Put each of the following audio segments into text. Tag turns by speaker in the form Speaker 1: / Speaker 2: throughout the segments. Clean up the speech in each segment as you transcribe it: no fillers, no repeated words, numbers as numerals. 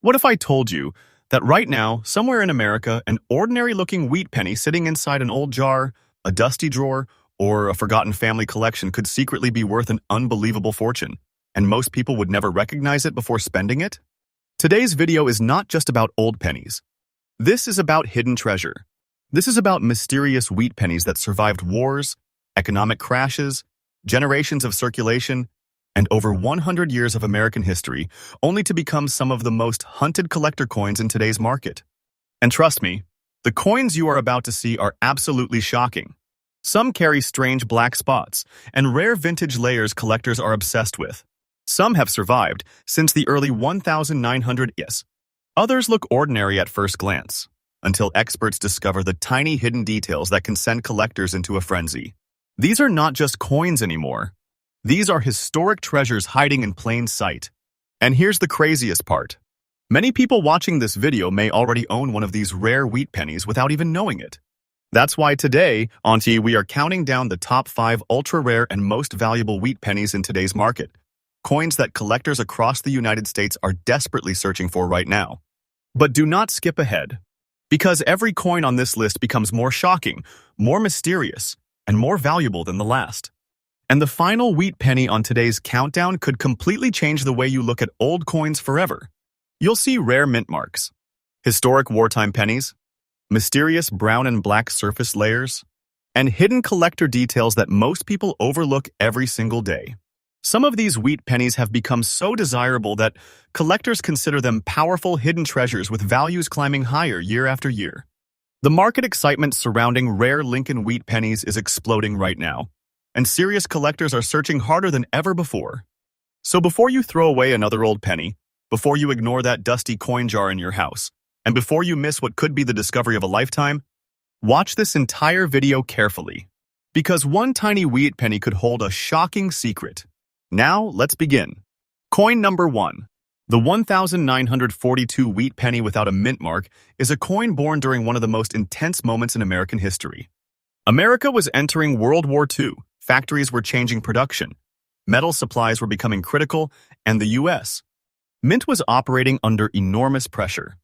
Speaker 1: What if I told you that right now, somewhere in America, an ordinary-looking wheat penny sitting inside an old jar, a dusty drawer, or a forgotten family collection could secretly be worth an unbelievable fortune, and most people would never recognize it before spending it? Today's video is not just about old pennies. This is about hidden treasure. This is about mysterious wheat pennies that survived wars, economic crashes, generations of circulation, and over 100 years of American history, only to become some of the most hunted collector coins in today's market. And trust me, the coins you are about to see are absolutely shocking. Some carry strange black spots and rare vintage layers collectors are obsessed with. Some have survived since the early 1900s. Others look ordinary at first glance, until experts discover the tiny hidden details that can send collectors into a frenzy. These are not just coins anymore. These are historic treasures hiding in plain sight. And here's the craziest part. Many people watching this video may already own one of these rare wheat pennies without even knowing it. That's why today, Auntie, we are counting down the top 5 ultra-rare and most valuable wheat pennies in today's market. Coins that collectors across the United States are desperately searching for right now. But do not skip ahead, because every coin on this list becomes more shocking, more mysterious, and more valuable than the last. And the final wheat penny on today's countdown could completely change the way you look at old coins forever. You'll see rare mint marks, historic wartime pennies, mysterious brown and black surface layers, and hidden collector details that most people overlook every single day. Some of these wheat pennies have become so desirable that collectors consider them powerful hidden treasures with values climbing higher year after year. The market excitement surrounding rare Lincoln wheat pennies is exploding right now, and serious collectors are searching harder than ever before. So before you throw away another old penny, before you ignore that dusty coin jar in your house, and before you miss what could be the discovery of a lifetime, watch this entire video carefully, because one tiny wheat penny could hold a shocking secret. Now, let's begin. Coin number 1. The 1942 wheat penny without a mint mark is a coin born during one of the most intense moments in American history. America was entering World War II. Factories were changing production. Metal supplies were becoming critical, and the U.S. Mint was operating under enormous pressure.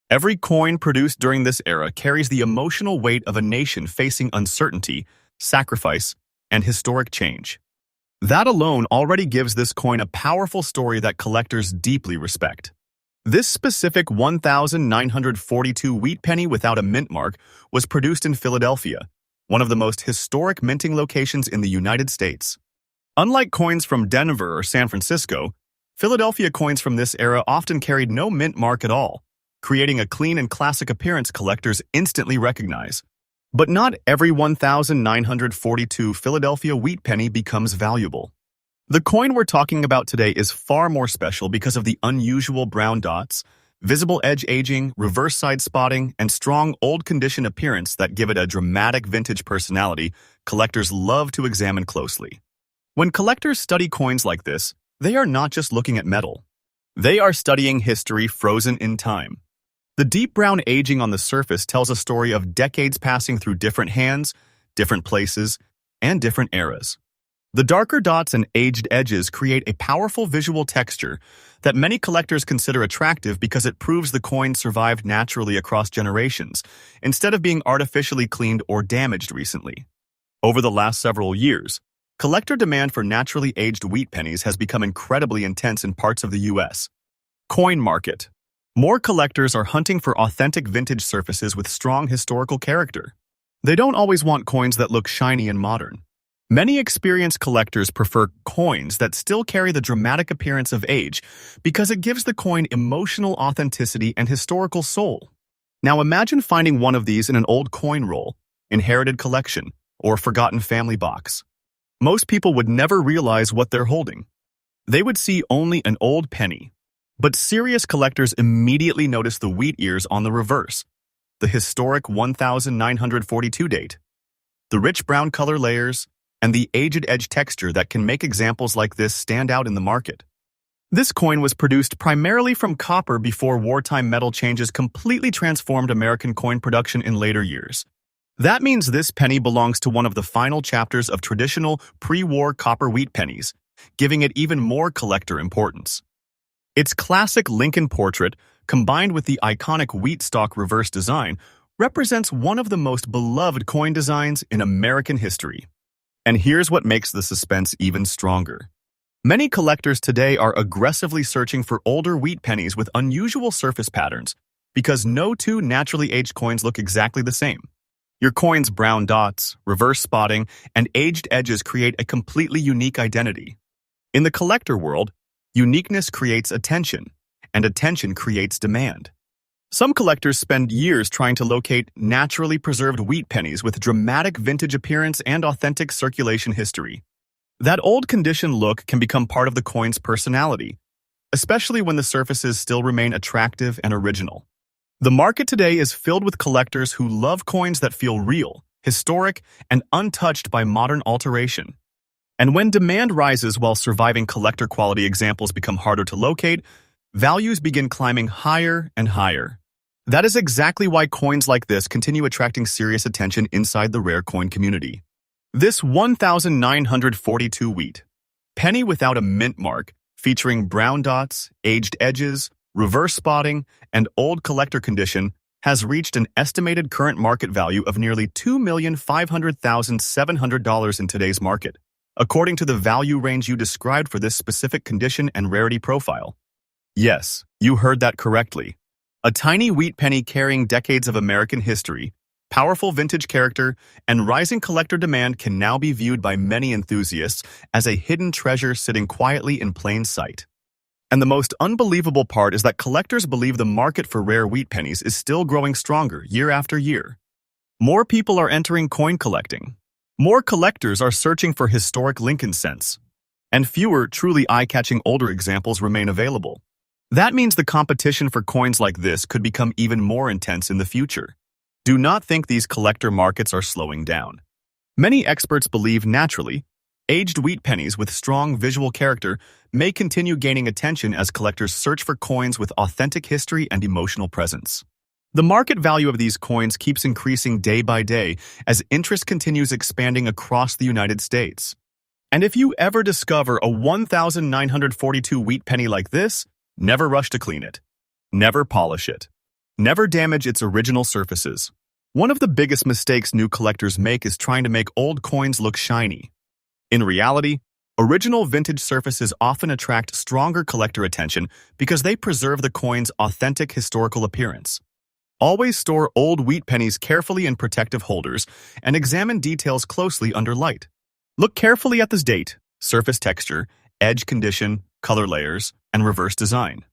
Speaker 1: Every coin produced during this era carries the emotional weight of a nation facing uncertainty, sacrifice, and historic change. That alone already gives this coin a powerful story that collectors deeply respect. This specific 1942 wheat penny without a mint mark was produced in Philadelphia, one of the most historic minting locations in the United States. Unlike coins from Denver or San Francisco, Philadelphia coins from this era often carried no mint mark at all, creating a clean and classic appearance collectors instantly recognize. But not every 1942 Philadelphia wheat penny becomes valuable. The coin we're talking about today is far more special because of the unusual brown dots, visible edge aging, reverse side spotting, and strong old condition appearance that give it a dramatic vintage personality collectors love to examine closely. When collectors study coins like this, they are not just looking at metal. They are studying history frozen in time. The deep brown aging on the surface tells a story of decades passing through different hands, different places, and different eras. The darker dots and aged edges create a powerful visual texture that many collectors consider attractive because it proves the coin survived naturally across generations, instead of being artificially cleaned or damaged recently. Over the last several years, collector demand for naturally aged wheat pennies has become incredibly intense in parts of the U.S. Coin market. More collectors are hunting for authentic vintage surfaces with strong historical character. They don't always want coins that look shiny and modern. Many experienced collectors prefer coins that still carry the dramatic appearance of age because it gives the coin emotional authenticity and historical soul. Now imagine finding one of these in an old coin roll, inherited collection, or forgotten family box. Most people would never realize what they're holding. They would see only an old penny. But serious collectors immediately notice the wheat ears on the reverse, the historic 1942 date, the rich brown color layers, and the aged edge texture that can make examples like this stand out in the market. This coin was produced primarily from copper before wartime metal changes completely transformed American coin production in later years. That means this penny belongs to one of the final chapters of traditional pre-war copper wheat pennies, giving it even more collector importance. Its classic Lincoln portrait, combined with the iconic wheat stalk reverse design, represents one of the most beloved coin designs in American history. And here's what makes the suspense even stronger. Many collectors today are aggressively searching for older wheat pennies with unusual surface patterns because no two naturally aged coins look exactly the same. Your coin's brown dots, reverse spotting, and aged edges create a completely unique identity. In the collector world, uniqueness creates attention, and attention creates demand. Some collectors spend years trying to locate naturally preserved wheat pennies with dramatic vintage appearance and authentic circulation history. That old condition look can become part of the coin's personality, especially when the surfaces still remain attractive and original. The market today is filled with collectors who love coins that feel real, historic, and untouched by modern alteration. And when demand rises while surviving collector-quality examples become harder to locate, values begin climbing higher and higher. That is exactly why coins like this continue attracting serious attention inside the rare coin community. This 1942 wheat penny without a mint mark, featuring brown dots, aged edges, reverse spotting, and old collector condition, has reached an estimated current market value of nearly $2,500,700 in today's market, according to the value range you described for this specific condition and rarity profile. Yes, you heard that correctly. A tiny wheat penny carrying decades of American history, powerful vintage character, and rising collector demand can now be viewed by many enthusiasts as a hidden treasure sitting quietly in plain sight. And the most unbelievable part is that collectors believe the market for rare wheat pennies is still growing stronger year after year. More people are entering coin collecting. More collectors are searching for historic Lincoln cents. And fewer truly eye-catching older examples remain available. That means the competition for coins like this could become even more intense in the future. Do not think these collector markets are slowing down. Many experts believe naturally, aged wheat pennies with strong visual character may continue gaining attention as collectors search for coins with authentic history and emotional presence. The market value of these coins keeps increasing day by day as interest continues expanding across the United States. And if you ever discover a 1942 wheat penny like this, never rush to clean it. Never polish it. Never damage its original surfaces. One of the biggest mistakes new collectors make is trying to make old coins look shiny. In reality, original vintage surfaces often attract stronger collector attention because they preserve the coin's authentic historical appearance. Always store old wheat pennies carefully in protective holders and examine details closely under light. Look carefully at this date, surface texture, edge condition, color layers, and reverse design.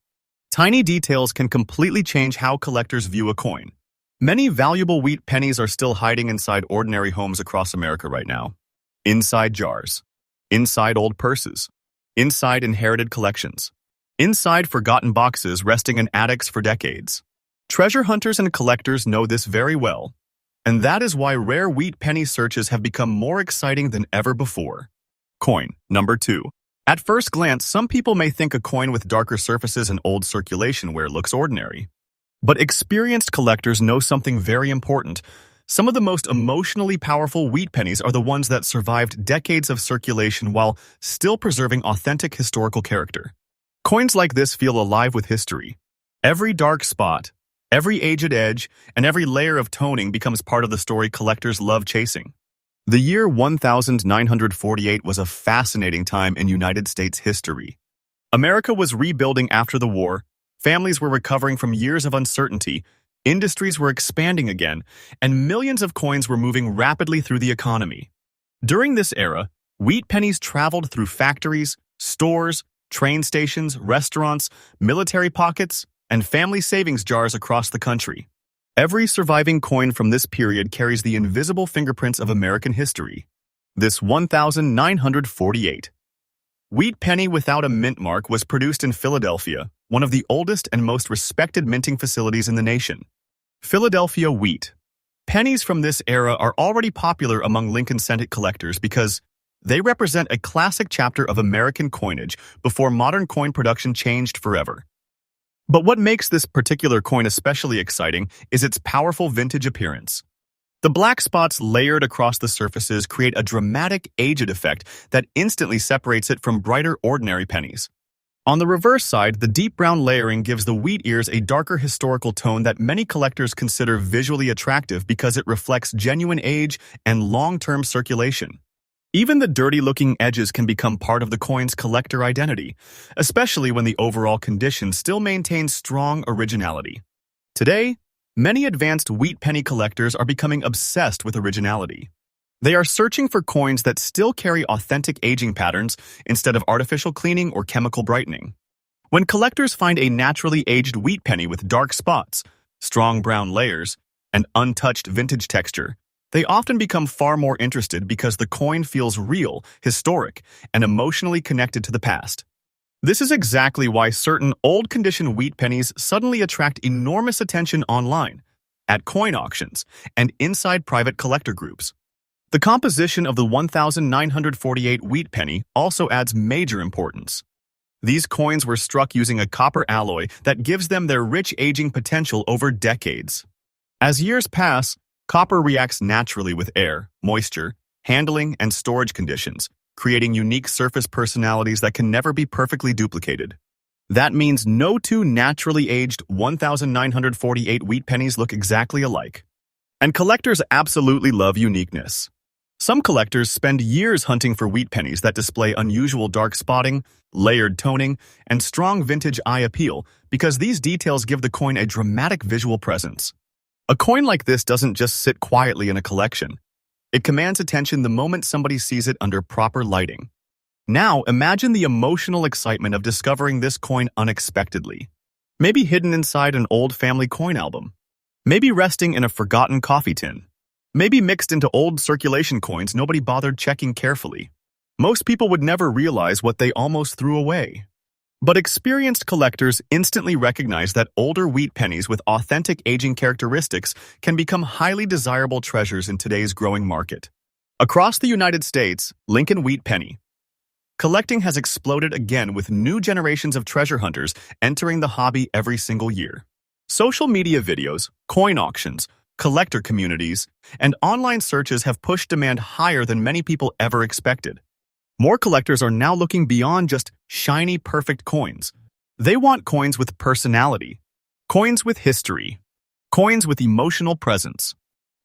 Speaker 1: Tiny details can completely change how collectors view a coin. Many valuable wheat pennies are still hiding inside ordinary homes across America right now. Inside jars. Inside old purses. Inside inherited collections. Inside forgotten boxes resting in attics for decades. Treasure hunters and collectors know this very well, and that is why rare wheat penny searches have become more exciting than ever before. Coin number 2. At first glance, some people may think a coin with darker surfaces and old circulation wear looks ordinary. But experienced collectors know something very important. Some of the most emotionally powerful wheat pennies are the ones that survived decades of circulation while still preserving authentic historical character. Coins like this feel alive with history. Every dark spot, every aged edge, and every layer of toning becomes part of the story collectors love chasing. The year 1948 was a fascinating time in United States history. America was rebuilding after the war, families were recovering from years of uncertainty, industries were expanding again, and millions of coins were moving rapidly through the economy. During this era, wheat pennies traveled through factories, stores, train stations, restaurants, military pockets, and family savings jars across the country. Every surviving coin from this period carries the invisible fingerprints of American history. This 1948 wheat penny without a mint mark was produced in Philadelphia, one of the oldest and most respected minting facilities in the nation. Philadelphia wheat pennies from this era are already popular among Lincoln cent collectors because they represent a classic chapter of American coinage before modern coin production changed forever. But what makes this particular coin especially exciting is its powerful vintage appearance. The black spots layered across the surfaces create a dramatic aged effect that instantly separates it from brighter ordinary pennies. On the reverse side, the deep brown layering gives the wheat ears a darker historical tone that many collectors consider visually attractive because it reflects genuine age and long-term circulation. Even the dirty-looking edges can become part of the coin's collector identity, especially when the overall condition still maintains strong originality. Today, many advanced wheat penny collectors are becoming obsessed with originality. They are searching for coins that still carry authentic aging patterns instead of artificial cleaning or chemical brightening. When collectors find a naturally aged wheat penny with dark spots, strong brown layers, and untouched vintage texture, they often become far more interested because the coin feels real, historic, and emotionally connected to the past. This is exactly why certain old-condition wheat pennies suddenly attract enormous attention online, at coin auctions, and inside private collector groups. The composition of the 1948 wheat penny also adds major importance. These coins were struck using a copper alloy that gives them their rich aging potential over decades. As years pass, copper reacts naturally with air, moisture, handling, and storage conditions, creating unique surface personalities that can never be perfectly duplicated. That means no two naturally aged 1948 wheat pennies look exactly alike. And collectors absolutely love uniqueness. Some collectors spend years hunting for wheat pennies that display unusual dark spotting, layered toning, and strong vintage eye appeal because these details give the coin a dramatic visual presence. A coin like this doesn't just sit quietly in a collection. It commands attention the moment somebody sees it under proper lighting. Now, imagine the emotional excitement of discovering this coin unexpectedly. Maybe hidden inside an old family coin album. Maybe resting in a forgotten coffee tin. Maybe mixed into old circulation coins nobody bothered checking carefully. Most people would never realize what they almost threw away. But experienced collectors instantly recognize that older wheat pennies with authentic aging characteristics can become highly desirable treasures in today's growing market. Across the United States, Lincoln wheat penny collecting has exploded again with new generations of treasure hunters entering the hobby every single year. Social media videos, coin auctions, collector communities, and online searches have pushed demand higher than many people ever expected. More collectors are now looking beyond just shiny, perfect coins. They want coins with personality, coins with history, coins with emotional presence.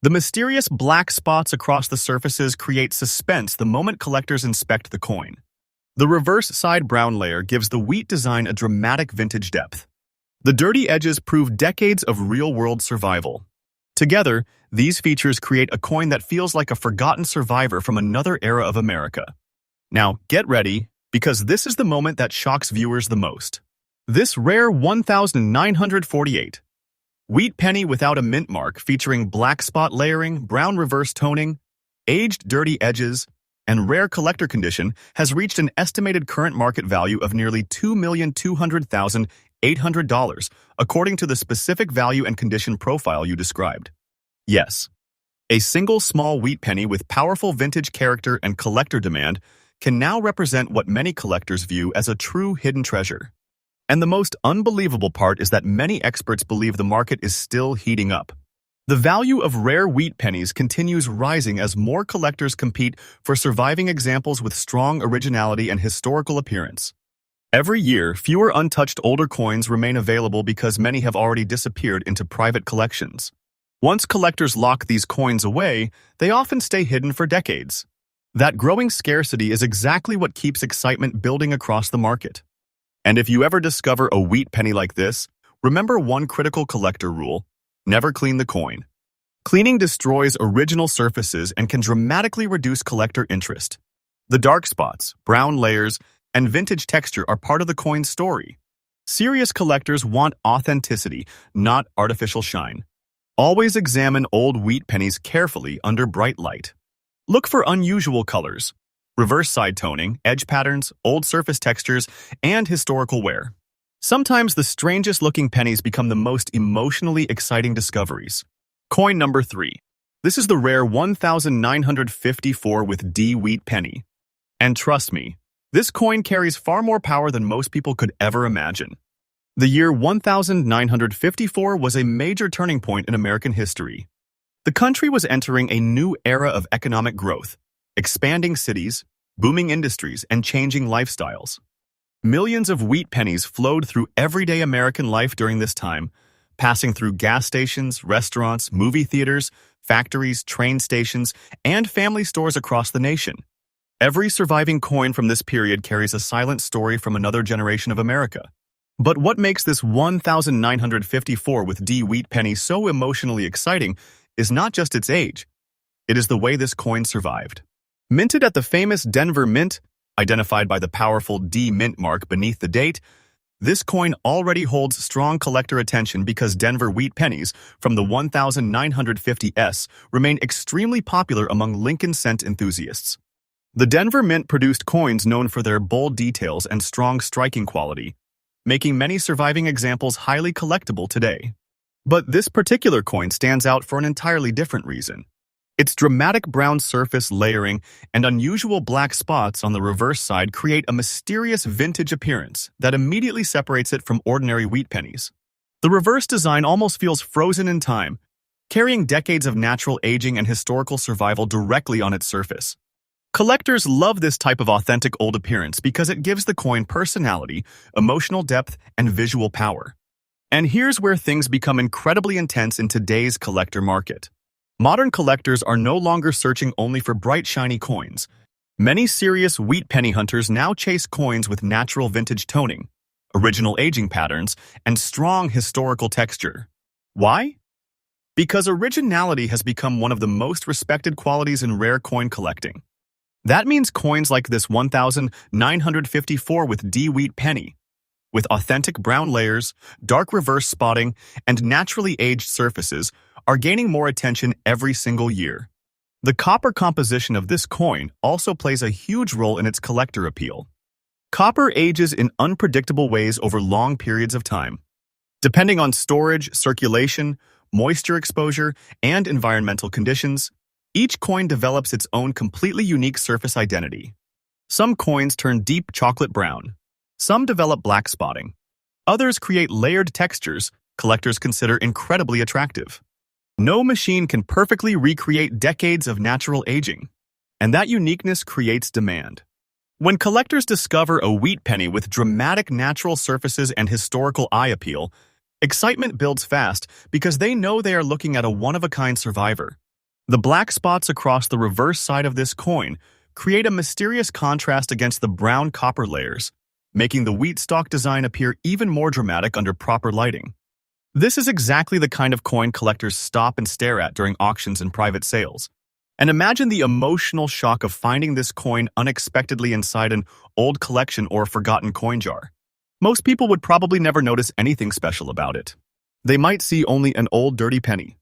Speaker 1: The mysterious black spots across the surfaces create suspense the moment collectors inspect the coin. The reverse side brown layer gives the wheat design a dramatic vintage depth. The dirty edges prove decades of real-world survival. Together, these features create a coin that feels like a forgotten survivor from another era of America. Now, get ready, because this is the moment that shocks viewers the most. This rare 1948 wheat penny without a mint mark featuring black spot layering, brown reverse toning, aged dirty edges, and rare collector condition has reached an estimated current market value of nearly $2,200,800, according to the specific value and condition profile you described. Yes, a single small wheat penny with powerful vintage character and collector demand can now represent what many collectors view as a true hidden treasure. And the most unbelievable part is that many experts believe the market is still heating up. The value of rare wheat pennies continues rising as more collectors compete for surviving examples with strong originality and historical appearance. Every year, fewer untouched older coins remain available because many have already disappeared into private collections. Once collectors lock these coins away, they often stay hidden for decades. That growing scarcity is exactly what keeps excitement building across the market. And if you ever discover a wheat penny like this, remember one critical collector rule: never clean the coin. Cleaning destroys original surfaces and can dramatically reduce collector interest. The dark spots, brown layers, and vintage texture are part of the coin's story. Serious collectors want authenticity, not artificial shine. Always examine old wheat pennies carefully under bright light. Look for unusual colors, reverse side toning, edge patterns, old surface textures, and historical wear. Sometimes the strangest looking pennies become the most emotionally exciting discoveries. Coin number 3. This is the rare 1954 with D wheat penny. And trust me, this coin carries far more power than most people could ever imagine. The year 1954 was a major turning point in American history. The country was entering a new era of economic growth, expanding cities, booming industries, and changing lifestyles. Millions of wheat pennies flowed through everyday American life during this time, passing through gas stations, restaurants, movie theaters, factories, train stations, and family stores across the nation. Every surviving coin from this period carries a silent story from another generation of America. But what makes this 1954 with D wheat penny so emotionally exciting is not just its age. It is the way this coin survived. Minted at the famous Denver Mint, identified by the powerful D Mint mark beneath the date, this coin already holds strong collector attention because Denver wheat pennies from the 1950s remain extremely popular among Lincoln cent enthusiasts. The Denver Mint produced coins known for their bold details and strong striking quality, making many surviving examples highly collectible today. But this particular coin stands out for an entirely different reason. Its dramatic brown surface layering and unusual black spots on the reverse side create a mysterious vintage appearance that immediately separates it from ordinary wheat pennies. The reverse design almost feels frozen in time, carrying decades of natural aging and historical survival directly on its surface. Collectors love this type of authentic old appearance because it gives the coin personality, emotional depth, and visual power. And here's where things become incredibly intense in today's collector market. Modern collectors are no longer searching only for bright, shiny coins. Many serious wheat penny hunters now chase coins with natural vintage toning, original aging patterns, and strong historical texture. Why? Because originality has become one of the most respected qualities in rare coin collecting. That means coins like this 1954 with D wheat penny, with authentic brown layers, dark reverse spotting, and naturally aged surfaces, are gaining more attention every single year. The copper composition of this coin also plays a huge role in its collector appeal. Copper ages in unpredictable ways over long periods of time. Depending on storage, circulation, moisture exposure, and environmental conditions, each coin develops its own completely unique surface identity. Some coins turn deep chocolate brown. Some develop black spotting. Others create layered textures collectors consider incredibly attractive. No machine can perfectly recreate decades of natural aging, and that uniqueness creates demand. When collectors discover a wheat penny with dramatic natural surfaces and historical eye appeal, excitement builds fast because they know they are looking at a one-of-a-kind survivor. The black spots across the reverse side of this coin create a mysterious contrast against the brown copper layers, making the wheat stalk design appear even more dramatic under proper lighting. This is exactly the kind of coin collectors stop and stare at during auctions and private sales. And imagine the emotional shock of finding this coin unexpectedly inside an old collection or forgotten coin jar. Most people would probably never notice anything special about it. They might see only an old dirty penny.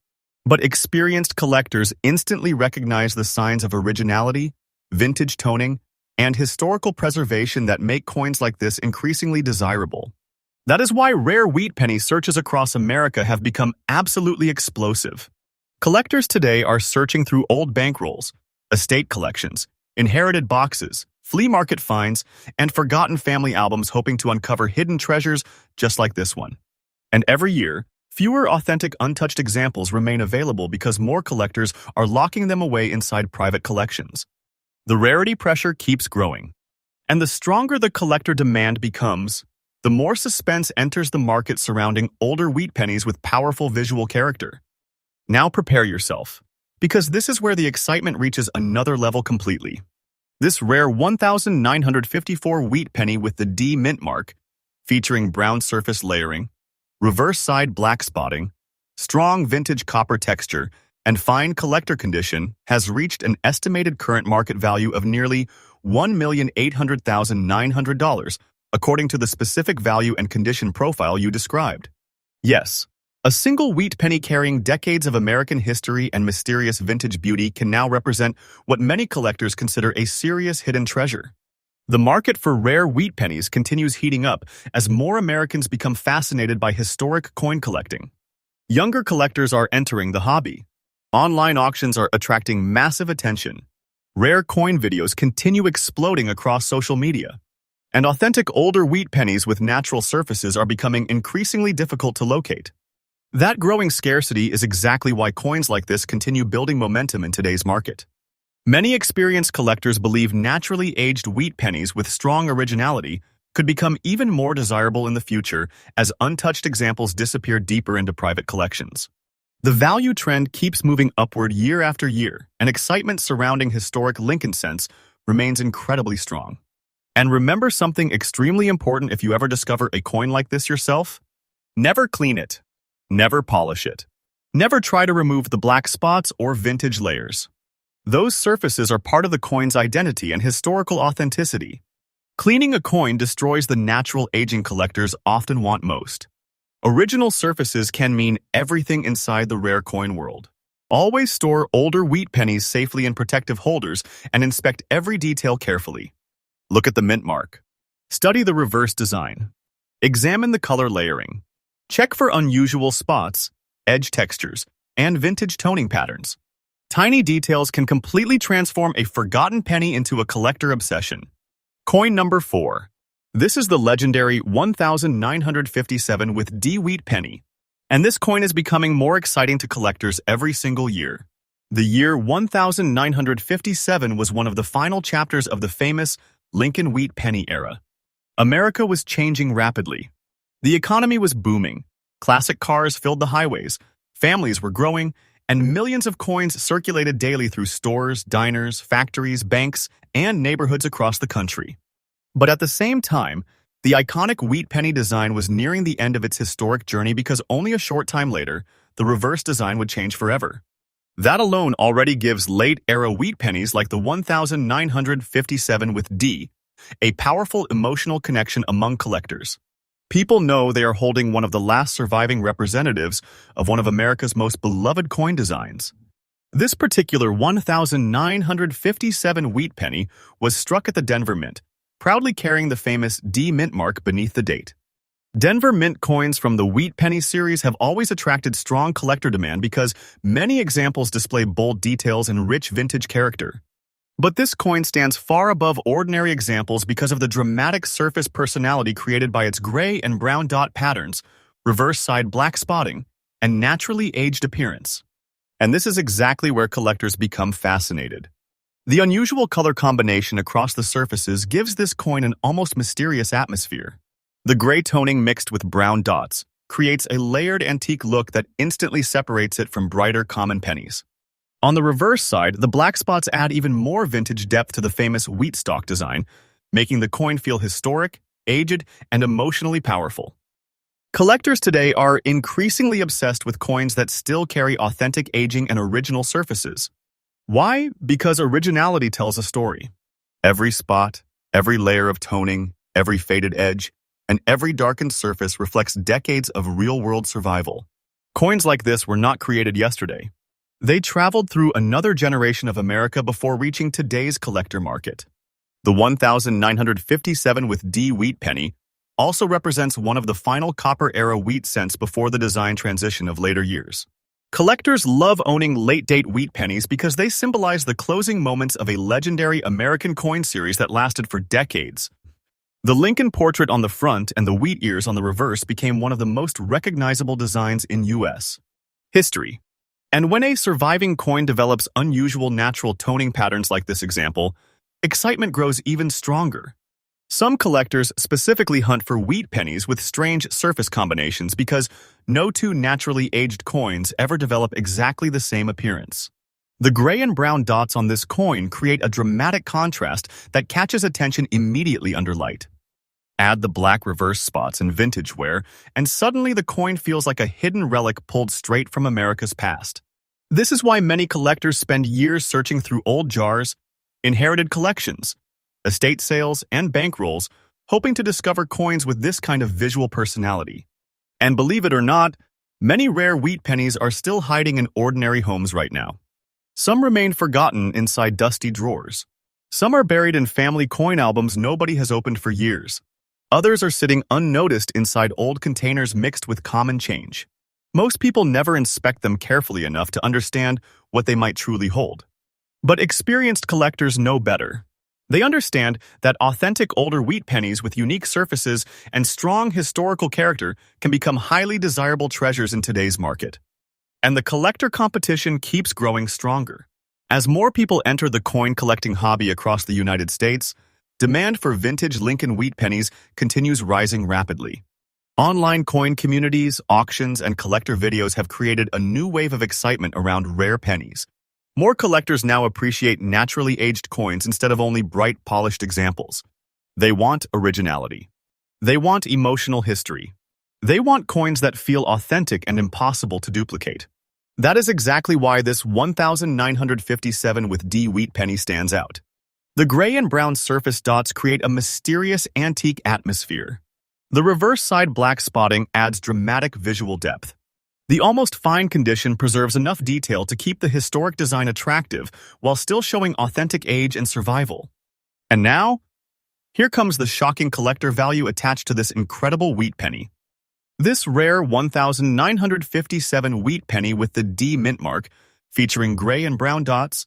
Speaker 1: But experienced collectors instantly recognize the signs of originality, vintage toning, and historical preservation that make coins like this increasingly desirable. That is why rare wheat penny searches across America have become absolutely explosive. Collectors today are searching through old bankrolls, estate collections, inherited boxes, flea market finds, and forgotten family albums hoping to uncover hidden treasures just like this one. And every year, fewer authentic untouched examples remain available because more collectors are locking them away inside private collections. The rarity pressure keeps growing. And the stronger the collector demand becomes, the more suspense enters the market surrounding older wheat pennies with powerful visual character. Now prepare yourself, because this is where the excitement reaches another level completely. This rare 1954 wheat penny with the D Mint mark, featuring brown surface layering, reverse side black spotting, strong vintage copper texture, and fine collector condition, has reached an estimated current market value of nearly $1,800,900, according to the specific value and condition profile you described. Yes, a single wheat penny carrying decades of American history and mysterious vintage beauty can now represent what many collectors consider a serious hidden treasure. The market for rare wheat pennies continues heating up as more Americans become fascinated by historic coin collecting. Younger collectors are entering the hobby. Online auctions are attracting massive attention. Rare coin videos continue exploding across social media. And authentic older wheat pennies with natural surfaces are becoming increasingly difficult to locate. That growing scarcity is exactly why coins like this continue building momentum in today's market. Many experienced collectors believe naturally aged wheat pennies with strong originality could become even more desirable in the future as untouched examples disappear deeper into private collections. The value trend keeps moving upward year after year, and excitement surrounding historic Lincoln cents remains incredibly strong. And remember something extremely important if you ever discover a coin like this yourself? Never clean it. Never polish it. Never try to remove the black spots or vintage layers. Those surfaces are part of the coin's identity and historical authenticity. Cleaning a coin destroys the natural aging collectors often want most. Original surfaces can mean everything inside the rare coin world. Always store older wheat pennies safely in protective holders and inspect every detail carefully. Look at the mint mark. Study the reverse design. Examine the color layering. Check for unusual spots, edge textures, and vintage toning patterns. Tiny details can completely transform a forgotten penny into a collector obsession. Coin number 4. This is the legendary 1957 with D wheat penny. And this coin is becoming more exciting to collectors every single year. The year 1957 was one of the final chapters of the famous Lincoln wheat penny era. America was changing rapidly. The economy was booming. Classic cars filled the highways. Families were growing, and millions of coins circulated daily through stores, diners, factories, banks, and neighborhoods across the country. But at the same time, the iconic wheat penny design was nearing the end of its historic journey because only a short time later, the reverse design would change forever. That alone already gives late-era wheat pennies like the 1957 with D a powerful emotional connection among collectors. People know they are holding one of the last surviving representatives of one of America's most beloved coin designs. This particular 1957 wheat penny was struck at the Denver Mint, proudly carrying the famous D Mint mark beneath the date. Denver Mint coins from the wheat penny series have always attracted strong collector demand because many examples display bold details and rich vintage character. But this coin stands far above ordinary examples because of the dramatic surface personality created by its gray and brown dot patterns, reverse side black spotting, and naturally aged appearance. And this is exactly where collectors become fascinated. The unusual color combination across the surfaces gives this coin an almost mysterious atmosphere. The gray toning mixed with brown dots creates a layered antique look that instantly separates it from brighter common pennies. On the reverse side, the black spots add even more vintage depth to the famous wheat stalk design, making the coin feel historic, aged, and emotionally powerful. Collectors today are increasingly obsessed with coins that still carry authentic aging and original surfaces. Why? Because originality tells a story. Every spot, every layer of toning, every faded edge, and every darkened surface reflects decades of real-world survival. Coins like this were not created yesterday. They traveled through another generation of America before reaching today's collector market. The 1957 with D wheat penny also represents one of the final copper-era wheat cents before the design transition of later years. Collectors love owning late-date wheat pennies because they symbolize the closing moments of a legendary American coin series that lasted for decades. The Lincoln portrait on the front and the wheat ears on the reverse became one of the most recognizable designs in U.S. history. And when a surviving coin develops unusual natural toning patterns like this example, excitement grows even stronger. Some collectors specifically hunt for wheat pennies with strange surface combinations because no two naturally aged coins ever develop exactly the same appearance. The gray and brown dots on this coin create a dramatic contrast that catches attention immediately under light. Add the black reverse spots and vintage wear, and suddenly the coin feels like a hidden relic pulled straight from America's past. This is why many collectors spend years searching through old jars, inherited collections, estate sales, and bankrolls, hoping to discover coins with this kind of visual personality. And believe it or not, many rare wheat pennies are still hiding in ordinary homes right now. Some remain forgotten inside dusty drawers. Some are buried in family coin albums nobody has opened for years. Others are sitting unnoticed inside old containers mixed with common change. Most people never inspect them carefully enough to understand what they might truly hold. But experienced collectors know better. They understand that authentic older wheat pennies with unique surfaces and strong historical character can become highly desirable treasures in today's market. And the collector competition keeps growing stronger. As more people enter the coin collecting hobby across the United States, Demand for vintage Lincoln wheat pennies continues rising rapidly. Online coin communities, auctions, and collector videos have created a new wave of excitement around rare pennies. More collectors now appreciate naturally aged coins instead of only bright, polished examples. They want originality. They want emotional history. They want coins that feel authentic and impossible to duplicate. That is exactly why this 1957 with D wheat penny stands out. The gray and brown surface dots create a mysterious antique atmosphere. The reverse side black spotting adds dramatic visual depth. The almost fine condition preserves enough detail to keep the historic design attractive while still showing authentic age and survival. And now, here comes the shocking collector value attached to this incredible wheat penny. This rare 1957 wheat penny with the D mint mark, featuring gray and brown dots,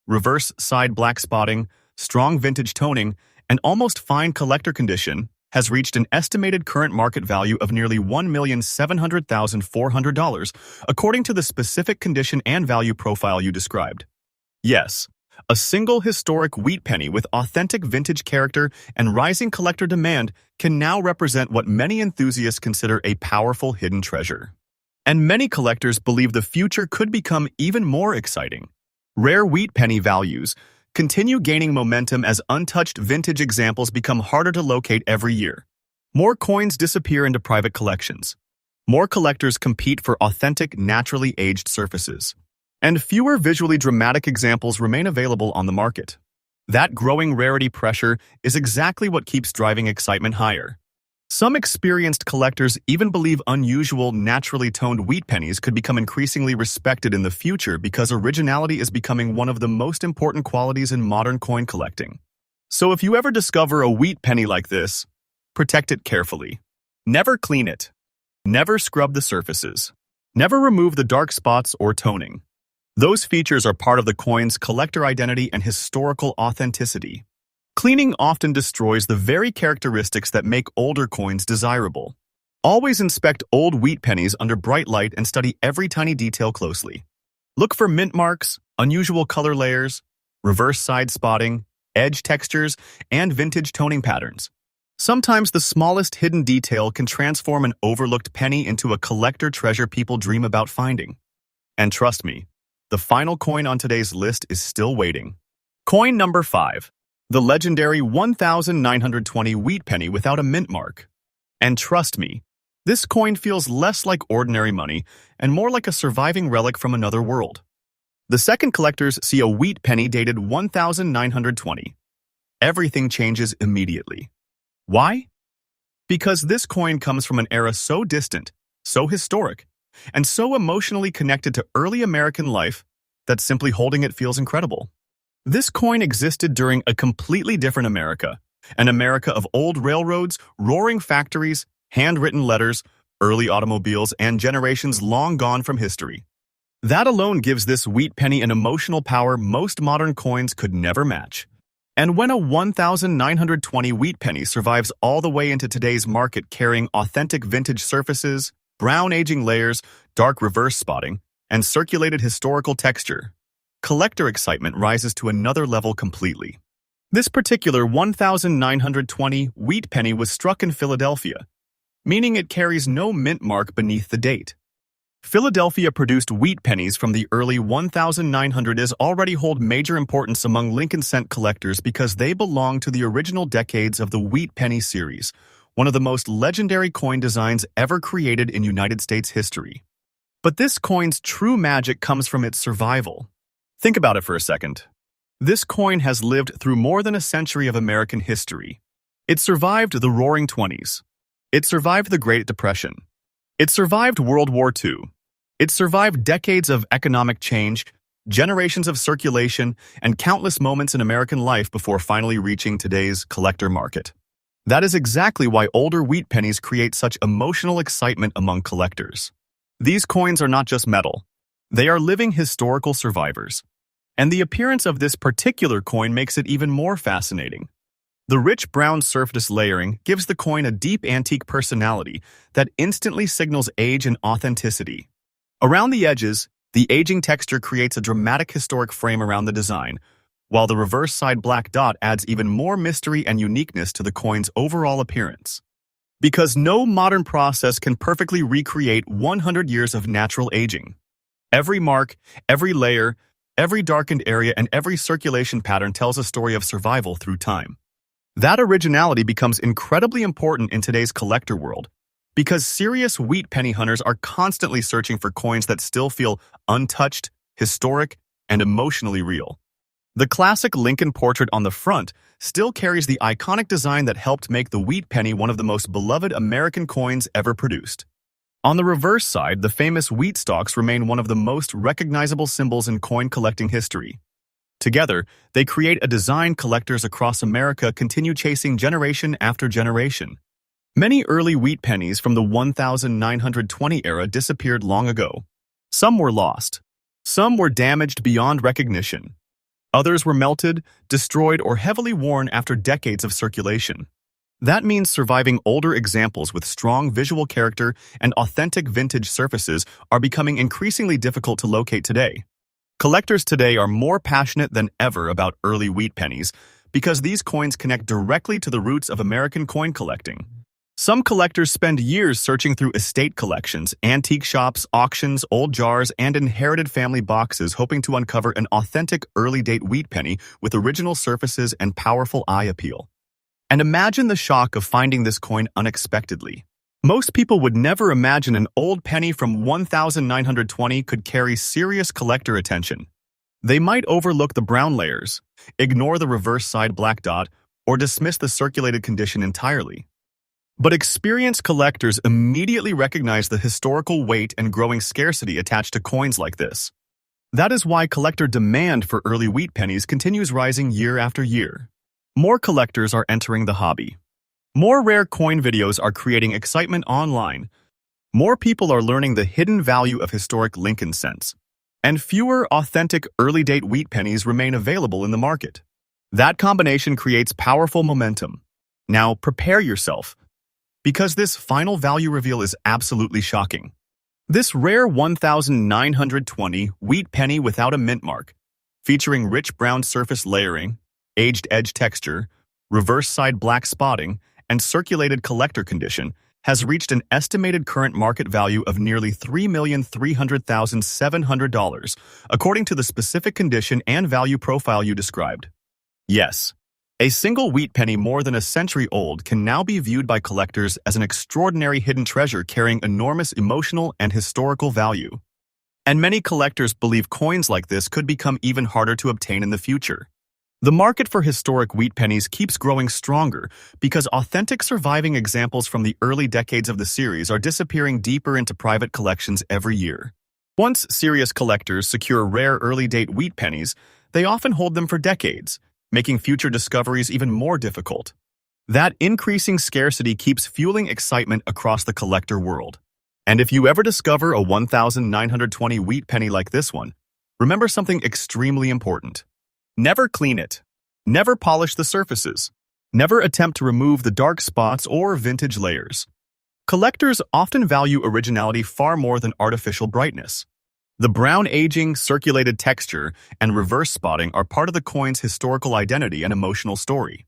Speaker 1: reverse side black spotting, strong vintage toning, and almost fine collector condition, has reached an estimated current market value of nearly $1,700,400, according to the specific condition and value profile you described. Yes, a single historic wheat penny with authentic vintage character and rising collector demand can now represent what many enthusiasts consider a powerful hidden treasure. And many collectors believe the future could become even more exciting. Rare wheat penny values continue gaining momentum as untouched vintage examples become harder to locate every year. More coins disappear into private collections. More collectors compete for authentic, naturally aged surfaces. And fewer visually dramatic examples remain available on the market. That growing rarity pressure is exactly what keeps driving excitement higher. Some experienced collectors even believe unusual, naturally toned wheat pennies could become increasingly respected in the future because originality is becoming one of the most important qualities in modern coin collecting. So if you ever discover a wheat penny like this, protect it carefully. Never clean it. Never scrub the surfaces. Never remove the dark spots or toning. Those features are part of the coin's collector identity and historical authenticity. Cleaning often destroys the very characteristics that make older coins desirable. Always inspect old wheat pennies under bright light and study every tiny detail closely. Look for mint marks, unusual color layers, reverse side spotting, edge textures, and vintage toning patterns. Sometimes the smallest hidden detail can transform an overlooked penny into a collector treasure people dream about finding. And trust me, the final coin on today's list is still waiting. Coin number 5. The legendary 1920 wheat penny without a mint mark. And trust me, this coin feels less like ordinary money and more like a surviving relic from another world. The second collectors see a wheat penny dated 1920. Everything changes immediately. Why? Because this coin comes from an era so distant, so historic, and so emotionally connected to early American life that simply holding it feels incredible. This coin existed during a completely different America, an America of old railroads, roaring factories, handwritten letters, early automobiles, and generations long gone from history. That alone gives this wheat penny an emotional power most modern coins could never match. And when a 1920 wheat penny survives all the way into today's market carrying authentic vintage surfaces, brown aging layers, dark reverse spotting, and circulated historical texture, collector excitement rises to another level completely. This particular 1920 wheat penny was struck in Philadelphia, meaning it carries no mint mark beneath the date. Philadelphia-produced wheat pennies from the early 1900s already hold major importance among Lincoln cent collectors because they belong to the original decades of the wheat penny series, one of the most legendary coin designs ever created in United States history. But this coin's true magic comes from its survival. Think about it for a second. This coin has lived through more than a century of American history. It survived the Roaring Twenties. It survived the Great Depression. It survived World War II. It survived decades of economic change, generations of circulation, and countless moments in American life before finally reaching today's collector market. That is exactly why older wheat pennies create such emotional excitement among collectors. These coins are not just metal. They are living historical survivors. And the appearance of this particular coin makes it even more fascinating. The rich brown surface layering gives the coin a deep antique personality that instantly signals age and authenticity. Around the edges, the aging texture creates a dramatic historic frame around the design, while the reverse side black dot adds even more mystery and uniqueness to the coin's overall appearance. Because no modern process can perfectly recreate 100 years of natural aging. Every mark, every layer, every darkened area, and every circulation pattern tells a story of survival through time. That originality becomes incredibly important in today's collector world, because serious wheat penny hunters are constantly searching for coins that still feel untouched, historic, and emotionally real. The classic Lincoln portrait on the front still carries the iconic design that helped make the wheat penny one of the most beloved American coins ever produced. On the reverse side, the famous wheat stalks remain one of the most recognizable symbols in coin collecting history. Together, they create a design collectors across America continue chasing generation after generation. Many early wheat pennies from the 1920 era disappeared long ago. Some were lost. Some were damaged beyond recognition. Others were melted, destroyed, or heavily worn after decades of circulation. That means surviving older examples with strong visual character and authentic vintage surfaces are becoming increasingly difficult to locate today. Collectors today are more passionate than ever about early wheat pennies because these coins connect directly to the roots of American coin collecting. Some collectors spend years searching through estate collections, antique shops, auctions, old jars, and inherited family boxes hoping to uncover an authentic early-date wheat penny with original surfaces and powerful eye appeal. And imagine the shock of finding this coin unexpectedly. Most people would never imagine an old penny from 1920 could carry serious collector attention. They might overlook the brown layers, ignore the reverse side black dot, or dismiss the circulated condition entirely. But experienced collectors immediately recognize the historical weight and growing scarcity attached to coins like this. That is why collector demand for early wheat pennies continues rising year after year. More collectors are entering the hobby. More rare coin videos are creating excitement online. More people are learning the hidden value of historic Lincoln cents. And fewer authentic early-date wheat pennies remain available in the market. That combination creates powerful momentum. Now prepare yourself, because this final value reveal is absolutely shocking. This rare 1920 wheat penny without a mint mark, featuring rich brown surface layering, aged edge texture, reverse side black spotting, and circulated collector condition, has reached an estimated current market value of nearly $3,300,700, according to the specific condition and value profile you described. Yes, a single wheat penny more than a century old can now be viewed by collectors as an extraordinary hidden treasure carrying enormous emotional and historical value. And many collectors believe coins like this could become even harder to obtain in the future. The market for historic wheat pennies keeps growing stronger because authentic surviving examples from the early decades of the series are disappearing deeper into private collections every year. Once serious collectors secure rare early-date wheat pennies, they often hold them for decades, making future discoveries even more difficult. That increasing scarcity keeps fueling excitement across the collector world. And if you ever discover a 1920 wheat penny like this one, remember something extremely important. Never clean it. Never polish the surfaces. Never attempt to remove the dark spots or vintage layers. Collectors often value originality far more than artificial brightness. The brown aging, circulated texture, and reverse spotting are part of the coin's historical identity and emotional story.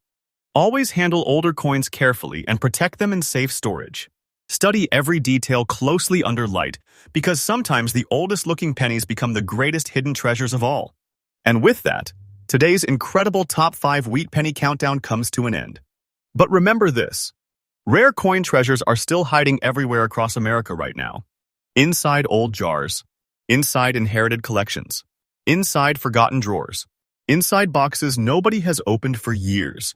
Speaker 1: Always handle older coins carefully and protect them in safe storage. Study every detail closely under light, because sometimes the oldest-looking pennies become the greatest hidden treasures of all. And with that, today's incredible top 5 wheat penny countdown comes to an end. But remember this: rare coin treasures are still hiding everywhere across America right now. Inside old jars, inside inherited collections, inside forgotten drawers, inside boxes nobody has opened for years.